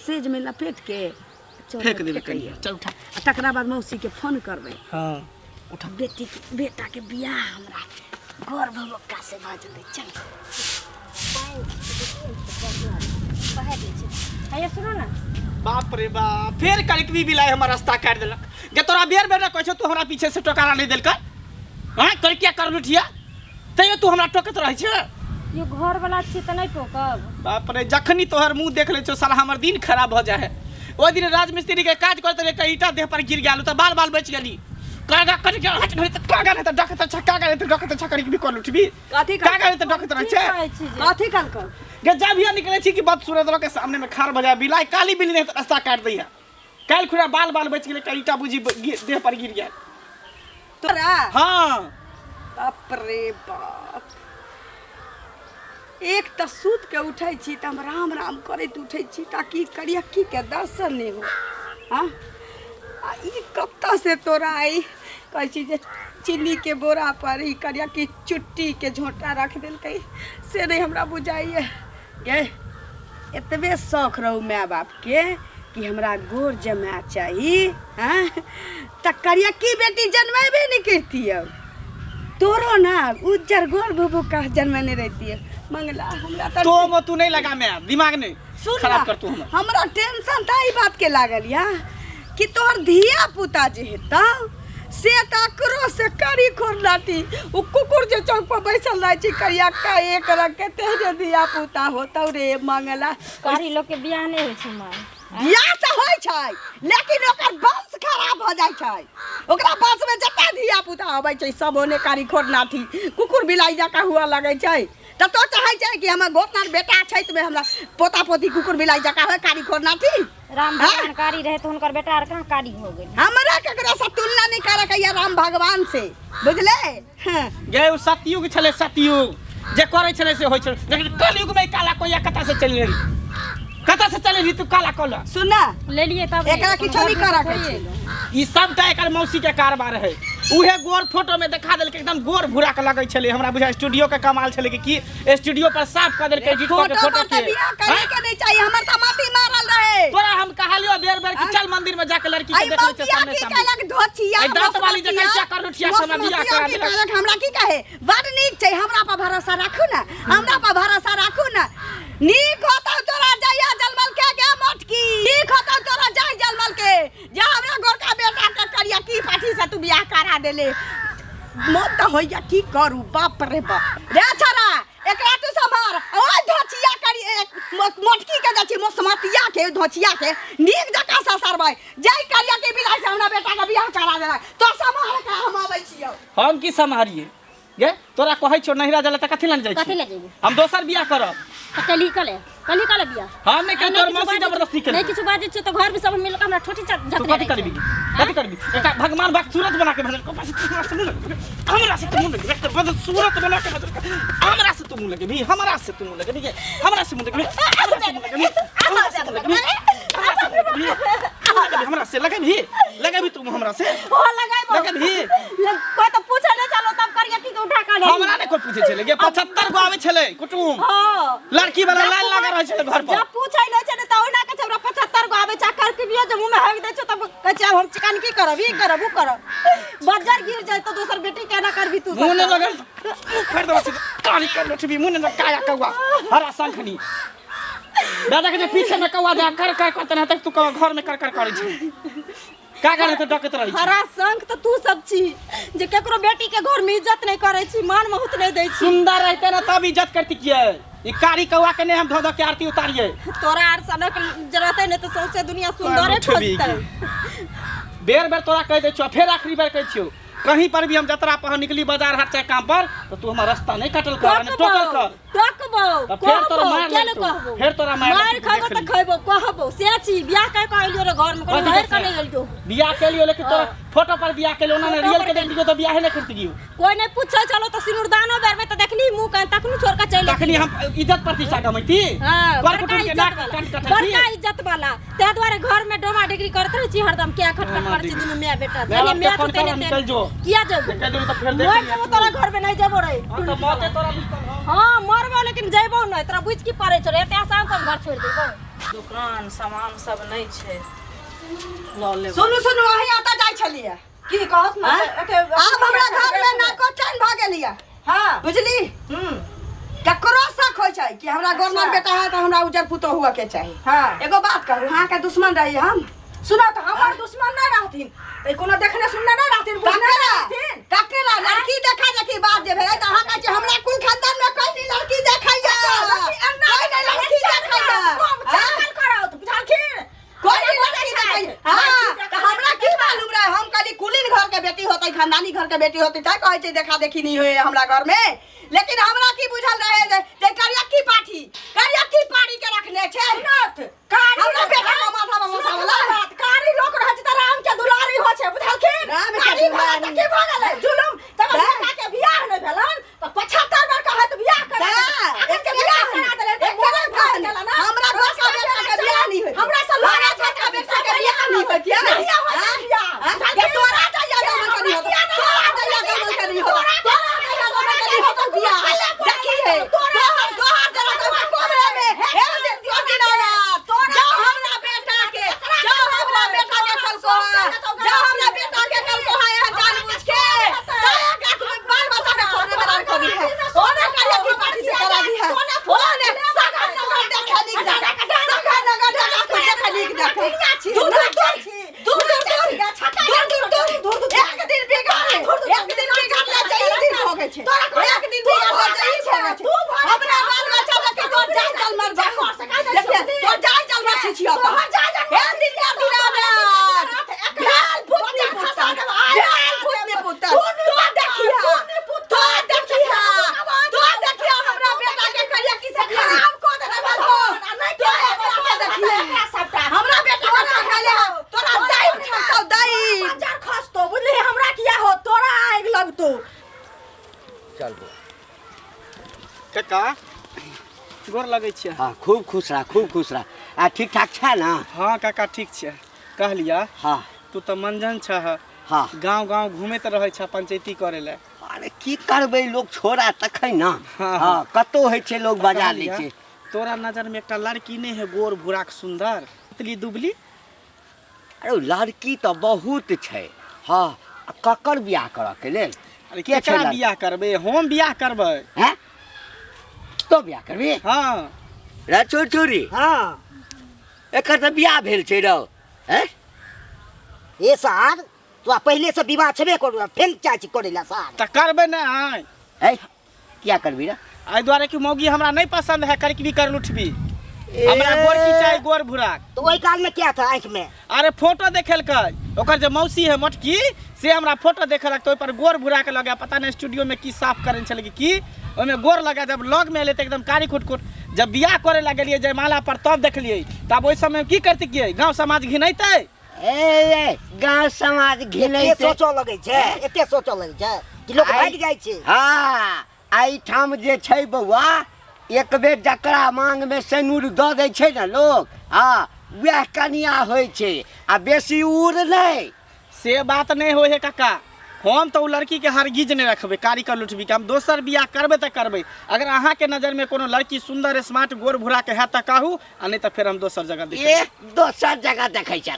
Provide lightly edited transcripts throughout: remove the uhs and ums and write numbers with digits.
Says में लपेट के फेंक देबे कहिए। चल उठा। तकरा बाद मौसी के फोन करबे। हां उठा। बेटा के बियाह हमरा घर भबक्का से भ जते। चल आइए सुनो ना। बाप रे बाप, फिर कड़कवी बिलाई हमर रास्ता काट देलक। गे तोरा बेर बेर कहै छौ तू हमरा पीछे से टोकारा नहीं देलक। हां कर क्या कर लुठिया तैयो तू हमरा टोकत रहै छ। ये घर वाला छी त नहीं टोकब। बाप रे, जखनी तोहर मुंह देख ले छौ साला हमर दिन खराब भ जाए है। ओ दिन राजमिस्त्री के काज करते रे त ईटा देह पर गिर गेल त बाल बाल बच गेली। कागा कर के हट नहीं त कागा नहीं त डकत छक्का नहीं त डकत छक्का भी कर लुठबी। काथी कागा नहीं त डकत रह छ। काथी काल कर गे जाबिया निकले छी कि बात सूरत लोग के सामने में खार बजा बिलाई काली बिल्ली ने रास्ता काट दैया। काल खुरा बाल बाल बच गेले ईटा बुझी देह पर गिर गेल तोरा। हां बाप रे बाप, एक त सूत के उठै छी त हम राम राम करैत उठै छी ताकि करिया की के दर्शन नहीं हो। हां ई कत्ता से तोरा आई कहै छी जे चीनी के बोरा पर ई करिया की चुट्टी के झोंटा रख देलकै से नहीं हमरा बुझाइए। गे एतबे शौक रहू माय बाप के कि हमरा गोर जमा चाहिए। हां त करिया की बेटी जन्मेबे नहीं करती है। तोरो ना उज्जर गोल बुबू का जन्म नहीं रहती है। मंगला हमरा तो तू नहीं लगा मैं दिमाग नहीं खराब कर तू हमरा टेंशन त ई बात के लागल या कि तोहर धिया पुता जे हेता से तकरो से करी खोर लाटी उ कुकुर जे चौक पर बैसल रह छी करिया का एक रंग के तेरे धिया पुता होतौ रे मंगला। कारी लोग के बियाह नहीं होय छै मां। बियाह त होय छै लेकिन ओकर वंश खराब भ जाय छै। ओकरा वंश में जता धिया पुता आबै छै सब ओने कारी खोर लाठी कुकुर बिलाई जका हुआ लगै छै। त तो चाहै छै कि हमर गोतनार बेटा छै त हमरा पोता पोती कुकुर बिलाई जका होय कारी खोर लाठी। राम भगवान कारी रहे तो हुनकर बेटा आर कहां कारी हो गेल। हमरा केकरा से तुलना नहीं करे के राम भगवान से बुझले। गे उ सतयुग छले सतयुग जे करे छले से होय छले लेकिन कलयुग में काला कोया कता से चली रही कता से चली रही तू काला कोला सुनना ले लिए तब एकरा किछो नहीं करे के ई सबटा एकर मौसी के कारबार है। उहे गोर फोटो में दिखा देल के एकदम गोर भूरा के लगै छले। हमरा बुझा स्टूडियो के कमाल छले कि स्टूडियो पर साफ कर देल के एडिट कर के फोटो के बियाह करे के नहीं चाहिए। हमर त माटी मारल रहे। तोरा हम कहलियो बेर बेर कि चल मंदिर में जाके लड़की के देख ले छै सामने सामने। आई बात धोचिया ए दांत वाली जे कैचा कर लुठिया समय बियाह करा देलक। हमरा की कहे बड नीक छै। हमरा पर भरोसा राखू ना, हमरा पर भरोसा राखू ना। नीक होतौ तोरा जइया जलमल के गे मोटकी। नीक होतौ तोरा जय जलमल के जा हमरा गोरका बेटा के करिया की पाठी से तू बियाह करा देले। मत त होइया की करू बाप रे बाप रे छोरा एकरा तू संभार। ओए धोचिया करी मोटकी के जाची मोसमतिया के धोचिया के नीक जका ससरबै जय करिया के बिलाइ से हमरा बेटा के बियाह करा देला तो संभार के हम आबै छियौ। हम की संभारिए गे तोरा कहै छौ नहिरा जले त कथि लन जाय छी। कथि ले जेबू हम दोसर बियाह करब त कली कले बियाह। हम नहीं कर तोर मौसी जबरदस्ती कर नहीं किछु बाजे छ त घर में सब मिल के हमरा ठोठी तू कथि करबी एक भगवान बात सूरत बना के भेजल हमरा से तुम लगे बदल सूरत बना के भेजल हमरा से तुम लगे भी हमरा से तुम लगे भी हमरा से मुंह लगे हमरा से लगे भी तुम हमरा से हो लगाई लगे भी कोई तो पूछे नहीं चलो तब करिया की उठा का ले हमरा ने कोई पूछे छले गे 75 गो आवे छले कुटुम हां लड़की वाला लाइन लगा रहे छले घर पर जब पूछै न छने त ओना के हमरा 75 गो आवे चाकर के बिया जे मुंह में हक दे छ तब कहे हम चिकन की करब ई करब उ करब बजार गिर जाए तो दोसर बेटी केना करबी तू मुंह ने लगे फेर दो से काली कर लठबी मुंह ने काया कौवा हरा संखनी दादा के पीछे में कौवा जा कर कर करते न तक तू घर में कर कर करै छी का करे तो डकत रही हरा संख तो तू सब छी जे केकरो बेटी के घर में इज्जत नहीं करे छी मान बहुत नहीं दे छी। सुंदर रहते ना तब इज्जत करती किए ई कारी कौवा के ने हम धो धो के आरती उतारिए तोरा आर सनक जरते नहीं तो सौसे दुनिया सुंदर खोजते। बेर बेर तोरा कह दे छो फिर आखिरी बार कह छियो कहीं पर भी हम जतरा पर निकली बाजार हाट चाहे काम पर तो तू हमारा रास्ता नहीं कटल कर ने टोकल कर टकबो फिर तोरा मार केले कहबो फिर तोरा मार खाबो त खइबो कहबो से छी बियाह कह के आइलियो रे घर में कोनो घर का नहीं आइलियो बियाह के लिए लेकिन तोरा फोटो पर बियाह के लिए ओना ने रियल के देख दियो तो बियाह नहीं करती गियो कोई नहीं पूछे चलो तो सिनुरदानो बेर में तो देखली मुंह कान तकनु छोड़ के चले तखनी हम इज्जत प्रतिष्ठा गमैती हां बड़का इज्जत वाला बड़का इज्जत वाला ते द्वारे घर में डोमा डिग्री करत रही छी हरदम क्या खटखट करती दुनु मियां बेटा तने मैं तो तेने निकल जो किया जब कह दो तो फिर देख मैं तोरा घर में नहीं जेबो रे तो मौते तोरा निकल हां मरबो लेकिन जेबो नहीं तोरा बुझ की पड़े छ रे एते आसान सब घर छोड़ देबो दुकान सामान सब नहीं छे लऽ लेब। सुनू सुनू अहीं आता जाइ छलिए की कहत ना आब हमरा घर में नाको चैन भ गेलिए हां बुझली ककरो शक होइ छै कि हमरा गवर्नर बेटा है तो हमरा उजर पुतो हुआ के चाहिए। हां एगो बात कहू हां के दुश्मन रही हम सुना तो हमर दुश्मन नहीं रहथिन तो कोनो देखने सुनने नहीं रहथिन बुझने रहथिन ककेला लड़की देखा देखी बात जे भेलै त अहाँ कहै छै हमरा कुल खानदान में कोई नहीं लड़की देखैया कोई नहीं लड़की देखैया चाकल कराओ तो बुझलखिन कोई नहीं लड़की देखैया हां तो हमरा की मालूम रहे हम कभी कुलीन घर के बेटी होतै खानदानी घर के बेटी होतै त कहै छै देखा देखी नहीं होय हमरा घर में लेकिन हमरा की बुझल रहे जे करियक्की पाड़ी के रखने छै नथ कारी हमरा बेटा का माथा में मसा वाला कारी लोग रह छै त राम के दुलारी हो छै बुझलखिन कारी भला त की भ गेलै जुलुम तब बेटा के बियाह नै भेलन त 75 बार कहत बियाह करे एक बियाह करा देले एक बेर भाग गेला ना हमरा दोसर बेटा के बियाह नहीं होय हमरा से लड़ा छटा बेटा के बियाह नहीं होय नहीं होय बियाह के तोरा जाया गमन करी हो तोरा जाया गमन करी हो तोरा जाया गमन करी हो त बियाह देखी है तोरा जरा तो कोबरे में हे दियो दिनारा तोरा जाओ हमरा बेटा के कल को जाओ हमरा बेटा के कल को है जान बुझ के ताया का तुम बाल बच्चा के कोने में रान करी है ओने करिए की पार्टी से करा दी है ओने सगा नगर देखा लिख जा सगा नगर देखा लिख जा दूर एक दिन बिगाड़ ले जाई दिन हो गए छे एक दिन बिगाड़ ले जाई छे तू हमरा बाल बच्चा लेके तो जाय चल मर जा देखिए तो जाय चल मर छिछिया तो एक दिन का दिन लाल पुतनी पुता लाल पुतनी पुता तो देखिया हमरा बेटा के करिया किसे खराब को दे तो देखिए सबटा हमरा बेटा का खाले तोरा दाई उठाओ दाई बाजार खस तो बुझली हमरा किया हो तोरा आग लगतो चल काका गोर लगै छै हाँ खूब खुश रह आ ठीक ठाक छै ना हाँ काका ठीक छै कहलिया हाँ तू तो मंजन छह हाँ गांव घूमैत रहै छ पंचायती करे ले अरे की करबै लोग छोड़ा तखै ना हाँ, हाँ कतो होइ छै लोग बजा लै छै तोरा नजर में एकटा लड़की नहीं है गोर भूराक सुंदर पतली दुबली अरे लड़की तो बहुत छै हाँ ककर बियाह करऽ के लेल अरे के छै केकरा बियाह करबे हम बियाह करबै हैं तो बियाह करबी हाँ रे छोरी हाँ एकर तो बियाह भेल छै रौ हैं ये सार तो पहले से विवाह छबे करू फेन चाची करेला सार त करबै नहीं है क्या करबी रे आई द्वारे कि मौगी हमरा नहीं पसंद है करके भी कर लुटबी हमरा गोर की चाही गोर भूराक तो वही काल में क्या था आंख में अरे फोटो देखेलकै ओकर जे मौसी है मोटकी से हमरा फोटो देखेलक तो ओइ पर गोर भूरा के लगा पता नहीं स्टूडियो में की साफ करन छल की ओमे गोर लगा जब लग में एले त एकदम कारी खुट जब बियाह करे ला गेलिए जयमाला पर तब देखलिए तब ओइ समय की करते किए गांव समाज घिनैते ए गांव समाज घिनै एते सोचो लगे छे एते सोचो लगे छे कि लोग भाग जाय छे हाँ आई ठाम जे छै बौआ एक बेर जकरा मांग में सेनूर द दै छै ना लोग हाँ वह कनिया होइ छै आ बेसी उड़ नहीं से बात नहीं होय है काका हम तो लड़की के हरगिज नहीं रखबे कारी कर लुटबी हम दोसर बियाह करबे त करबे अगर अहाँ के नजर में कोनो लड़की सुंदर स्मार्ट गोर भूरा के है त कहू आ नहीं त फिर हम दोसर जगह देखब एक दोसर जगह देखै छै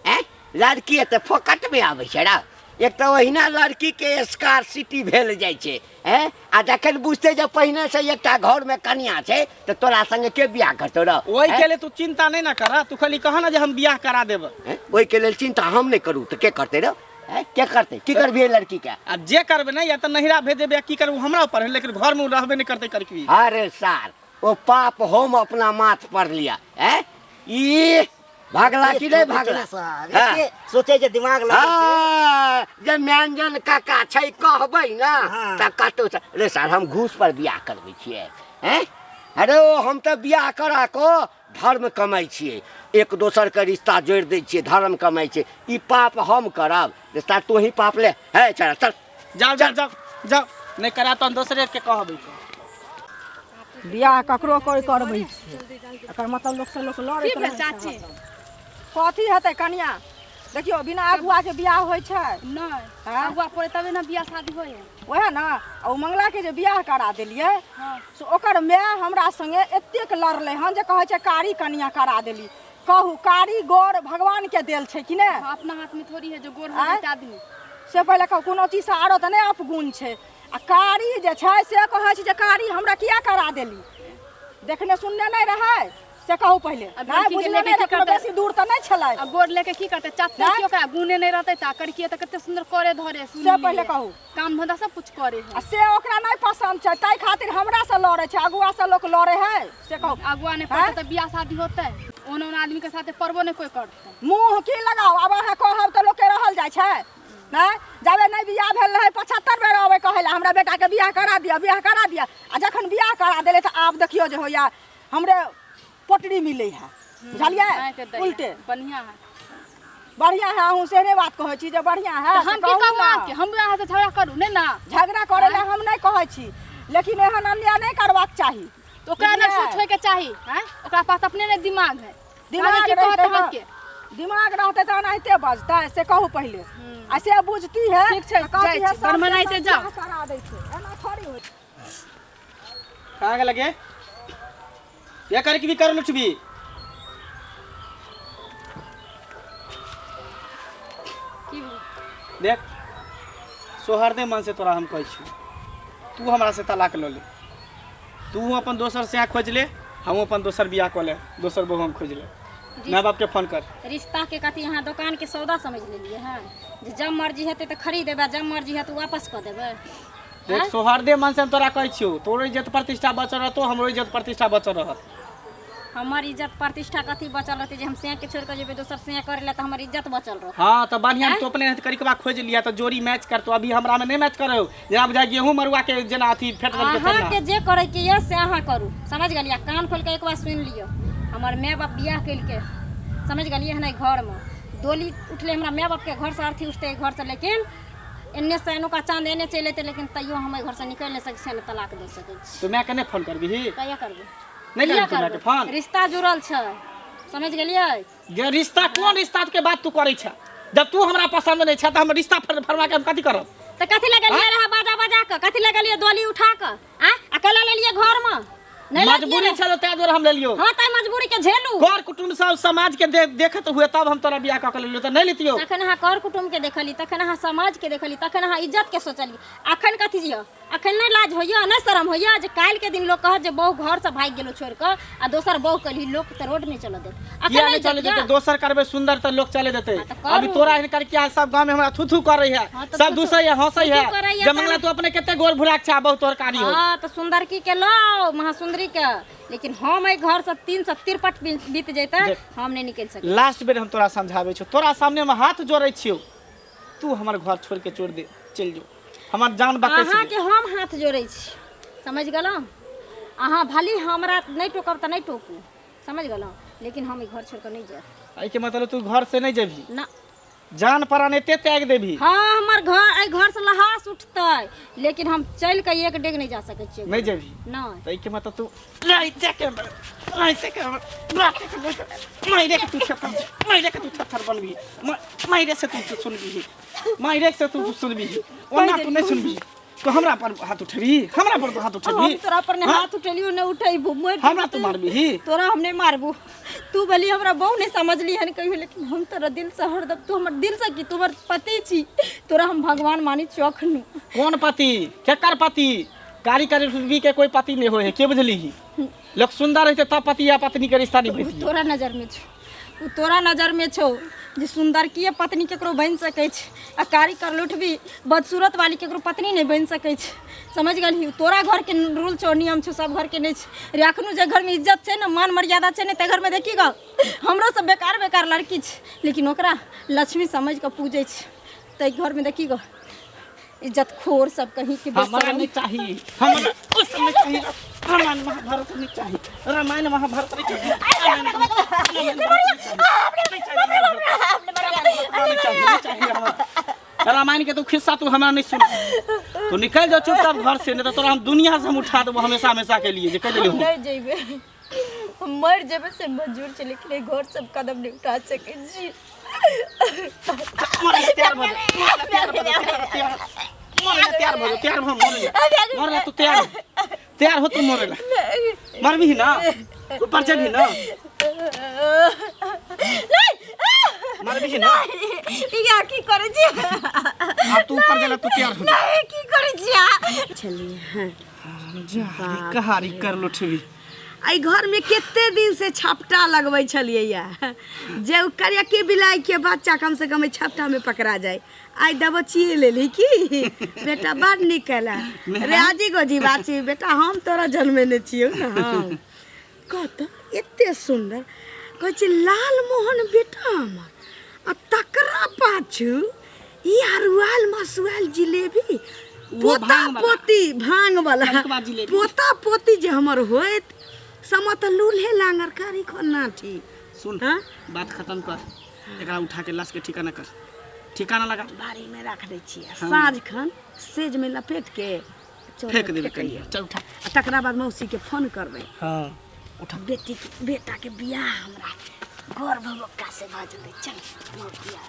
हैं लड़की त फोकट में आबै छै रा एक तो ओहिना लड़की के स्कार सिटी भेल जाइ छै हैं आ जखन बुझते जे पहिने से एकटा घर में कनिया छै त तोरा संगे के बियाह करतौ रा ओइ के लिए तू चिंता नहीं ना कर तू खाली कह ना जे हम बियाह करा देब ओइ के लेल चिंता हम नहीं करू त के करते रे हैं के करते की करबी लड़की के अब जे करबे नहीं या त नहिरा भेज देबे की करबू हमरा ऊपर है लेकिन घर में रहबे नहीं करते करके अरे सार वो पाप हम अपना माथ पर लिया हैं ई भागला कि नहीं भागला सार एते सोचे जे दिमाग लगे हाँ जे व्यंजन काका छै कहबै ना हाँ। त कतो रे सार हम घूस पर बियाह करबै छियै हैं अरे ओ हम तो बियाह करा को धर्म कमाई छियै एक दोसर के रिश्ता जोड़ दै छियै धर्म कमाई छियै ई पाप हम करब रे सार तू ही पाप ले है चल चल जाओ जाओ जाओ जाओ नहीं करा तो दोसरे के कहबै बियाह ककरो कोई करबै छै एकर मतलब लोग से लोग लड़े चाची कथी हेतै कनिया देखियो बिना अगुआ के बियाह होइ छै नहीं हाँ? अगुआ पड़े तबे ना बियाह शादी होए है। ओहे ना आ मंगला के जे बियाह करा देलियै हाँ। से ओकर माय हमरा संगे एतेक लड़लै हन जे कहै छै कारी कनिया करा देली। कहू कारी गोर भगवान के देल छै कि ने? हाँ, अपना हाथ में थोड़ी है जो गोर हो आँय? जाते आदमी। से पहिले कहू कोनो चीज से आरो तऽ नहि अपगुण छै आ कारी जे छै से कहै छै जे कारी हमरा किया करा देली। देखने सुनने नहीं रहे से कहू पहिले अब नहीं लड़की के बुझने लेके नहीं की रखलो करतै? बेसी दूर तऽ नहीं छलै। अब गोर लेके की करते चाहते हाँ? कि ओकरा गुने नहीं रहते ता करके तो कितने सुंदर करे धरे सुन से पहिले कहू काम धंधा सब कुछ करे आ है। से ओकरा नहीं पसंद छै ताहि खातिर हमरा से लड़े छै अगुआ से लोग लड़े है से कहू। अगुआ ने हाँ? पड़ते तो बियाह शादी होता है ओन आदमी के साथे परबो नहीं कोई करता। मुंह की लगाओ अब अहाँ कहब तऽ लोग के रहल जाइ छै नहीं जाबे नहीं बियाह भेल रहे 75 बेर अबे कहै ला हमरा बेटा के बियाह करा दिया आ जखन बियाह करा देले तऽ आब देखियो जे होया हमरे पोटरी मिले है बुझलियै उल्टे बढ़िया है। बढ़िया है अहूँ से नहीं बात कहै छी जे बढ़िया है तो से हम कहू की कहू ना। आपके हम यहाँ से झगड़ा करू नहीं ना झगड़ा करे ला हम नहीं कहै छी लेकिन एहन अन्याय नहीं करबाक चाही। तो ओकरा ना बुझलियै? सोचे के चाहिए हैं ओकरा पास अपने ने दिमाग है दिमाग की कहत रहतै हमके तऽ- दिमाग रहते तो एनाहिते बजतै से कहू पहिले आ से बुझती है ठीक छै, तऽ कहती जाइ है छी, सब बरमनाइते सब जाउ। बियाह करा दै छै एना थोड़ी होइ छै। कहाँ के लगे ये करे कि भी कर लुचबी की देख सोहरदे मन से तोरा हम कहै छी तू हमरा से तलाक ल ले तू अपन दोसर से खोज ले हम अपन दोसर बियाह कऽ ले दोसर बहू हम खोज ले माँ बाप के फोन कर। रिश्ता के कथी यहाँ दुकान के सौदा समझ लेलिए हैं जे जब मर्जी हेतै तऽ खरीदेबै जब मर्जी हेतै वापस कऽ देबै। देख सोहरदे मन से हम तोरा कहै छियो तोरो इज्जत प्रतिष्ठा बचल रहतो हमरो इज्जत प्रतिष्ठा बचल रहत। हमर इज्जत प्रतिष्ठा कथी बचल रहतै जे हम से के छोड़ के जेबै दोसर से करे ला तऽ हमर इज्जत बचल रहत। हाँ तो बढ़िया तो अपने करिकबा खोज लिया तो जोड़ी मैच कर तो अभी हमरा में नहीं मैच करो जेना बुझा गेहूं मरुआ के जेना अथी फेट दल के अहाँ के फेरना। जे करे के ये से अहाँ करू समझ गेलिए कान खोल के एक बार सुन लियो। हमर माय बाप बियाह कैल के समझ गेलिए है घर में डोली उठले हमरा माय बाप के घर से अर्थी उठते घर से लेकिन एन्ने से एनो का चांद एने चल अतै लेकिन तैयो हम घर से निकल नहीं सकै छी तलाक दे सकै छी। तो मैं कने फोन करबी कहिया करबै नहीं किया करबी तुम्हें के फोन रिश्ता जुड़ल छै समझ गेलिए। ये रिश्ता कोन रिश्ता के बात तू करे छ जब तू हमरा पसंद नहीं छ त हम रिश्ता फरमा के हम कथी करब तो कथी लगलिए रहा बाजा बाजा के कथी लगलिए डोली उठा के आ अकेला ले लिए घर में नहीं मजबूरी छ तै दुआरे हम ले लियो। हां त मजबूरी के झेलू कर कुटुंब सब समाज के देखत हुए तब हम तोरा बियाह क के लेलियो त नहीं लेतियो। तखन अहाँ कर कुटुम के देखली तखन अहाँ समाज के देखली तखन अहाँ इज्जत के सोचली अखन कथी जियो अखन नहीं लाज होइया नहीं शरम होइया जे काल के दिन लोग कहत जे बहु घर से भाग गेलो छोड़ के आ दोसर बहु कली लोग त रोड नहीं चल दे किया नहीं चले देते दोसर करबे सुंदर त लोग चले देते। हाँ, तो करू। अभी तोरा एहन कर के सब गांव में हमरा थुथु कर रही है हाँ, तो सब थू-थू- दूसरे है हंसै है थू-थू करैया जमंगला तू अपने केते गोर भुराक छा बहुत तोर कारी हो। हां त सुंदर की के लो महासुंदरी के लेकिन हम ए घर से 353 बीत जैते देख। हम नहीं निकल सके। लास्ट बेर हम तोरा समझावे छो तोरा सामने में हाथ जोड़े छियो तू हमर घर छोड़ के छोड़ दे चल जो हमर जान बाके अहाँ के हम हाथ जोड़े छी समझ गेलौ अहाँ भली हमरा नहीं टोकब त नहीं टोकू समझ गेलौ लेकिन हम ई घर छोड़ के नहीं जाब। आई के मतलब तू घर से नहीं जेबी ना जान प्राण एते त्याग देबी। हाँ हमर घर घर से लहास उठतै लेकिन हम चल के एक डेग नहीं जा सकै छियै नहीं जेबी नहीं तो आई के मतलब तू राइते के मायरे के तू थर बनबी मायरे से तू सुनबी मायरे से तू सुनबी ओना तू नहीं सुनबी तो हमरा पर हाथ उठेबी हमरा पर तो हाथ उठेबी हम तोरा पर ने हाँ? हाथ उठेलियो ने उठैबू हमरा तू मारबी तोरा हम नहीं मारबू तू भली हमरा बहु नहीं समझली हन कहियो लेकिन हम तोरा दिल से हरदम तू हमर दिल से की तू हमर पति छी तोरा हम भगवान मानी चौखनु। कौन पति केकर पति कारी कारी के कोई पति नहीं होए है के बुझली ही लोग सुंदर रहते तब पति या पत्नी के रिश्ता नहीं उ भेटी तोरा नजर में छौ उ तोरा नजर में छौ जे सुंदर की पत्नी केकरो बन सकै छै आ कारी कर लुटबी बदसूरत वाली केकरो पत्नी नहीं बन सकै छै समझ गेलही तोरा घर के रूल छौ नियम छौ सब घर के नहीं छै राखनु जे घर में इज्जत छै न मान मर्यादा छै न ते घर में देखी ग हमरो सब बेकार बेकार लड़की छै लेकिन ओकरा लक्ष्मी समझ के पूजे छै ते घर में देखी ग इज्जत खोर सब कहीं के हमारा नहीं चाहिए हमारा उस समय चाहिए रामायण महाभारत नहीं चाहिए रामायण महाभारत नहीं चाहिए रामायण के तो खिस्सा तू हमारा नहीं सुन तो निकल जाओ चुपचाप घर से नहीं तो तोरा हम दुनिया से हम उठा देबो हमेशा हमेशा के लिए जे कह देली नहीं जेबे हम मर जेबे से मंजूर छै लेकिन घर सब कदम नहीं उठा सके जी। मरे तैयार भो मरे तू तैयार हो तू मरेला मरबी ही ना ऊपर चढ़ी ना मरबी ही ना या की करे छी आ तू ऊपर जाला तू तैयार हो नहीं की करे छी चलिए जा कहारी कर लुठबी आई घर में कितने दिन से छपटा लगबै छलिए या जे करिया के बिलाई के बच्चा कम से कम छपटा में पकड़ा जाए आई दबचिए ले ली की बेटा बड़ निकला राजी गोजी बाची बेटा हम तोरा जन्मे ने छियो ना हम कत एते सुंदर कहै छी लाल मोहन बेटा हमर आ तकरा पाछू ई हरुआल मसुआल जिलेबी पोता पोती भांग वाला पोता पोती जे हमर होइत समत लूल्हे लांगर कारी खन्ना ठीक सुन हाँ? बात खत्म कर एकरा उठा के लाश के ठिकाना कर ठिकाना लगा बारी में रख दै छियै साँझ खन सेज में लपेट के फेंक देबे कहिए चल उठा आ तकरा बाद मौसी के फोन करबै हां उठा बेटा के बियाह हमरा घर भवक्का से भऽ जेतै चल बियाह